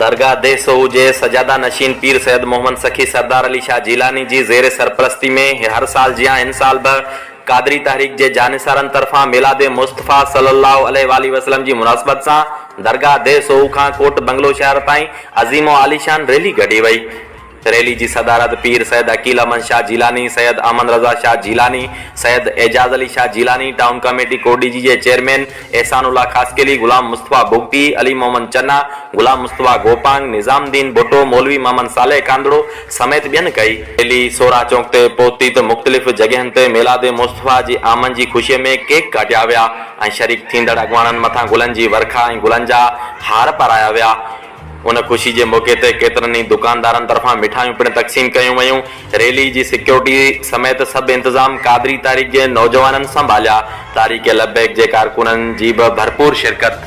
दरगाह देसो जे सजादा नशीन पीर सैयद मोहम्मद सखी सरदार अली शाह जिलानी जी ज़ेर सरपरस्ती में हर साल जिया इन साल ब कादरी तहरीक जे जानिसारन तरफा मिलाद मुस्तफ़ा सल्लल्लाहु अलैहि वसल्लम जी मुनासिबत सां दरगाह देसो खां कोट बंगलो शहर ताईं अज़ीम आलीशान रैली कढी वई। रैली की सदारत पीर सैयद अकील अहमद शाह जिलानी, सैयद अमन रज़ा शाह जिलानी, सैयद एजाज अली शाह जिलानी, टाउन कमेटी कोडीजी के चेयरमैन एहसानुल्लाह खासकेली, गुलाम मुस्तफ़ा बुगटी, अली मोहम्मद चन्ना, गुलाम मुस्तफ़ा गोपांग, निज़ामुद्दीन भुट्टो, मौलवी मोहम्मद सालेह कांदड़ो समेत बियन कई। रैली 16 चौक ते पहुती तो मुख्तलिफ़ जगहन ते मिलाद मुस्तफ़ा जी आमन की खुशी में केक काटिया विया ऐं शरीक थींदड़ अॻवाननि मथां गुलनि जी वर्खा ऐं गुलनि जा हार पाराया विया। उन खुशी के मौके ते केतरनि दुकानदारन तरफा मिठाइयों पिण तक़सीम कयूं वयूं। रैली की सिक्योरिटी समेत सब इंतजाम कादरी तारीख के नौजवानन संभालिया। तारीख लबैक के कारकुनन की भरपूर शिरकत।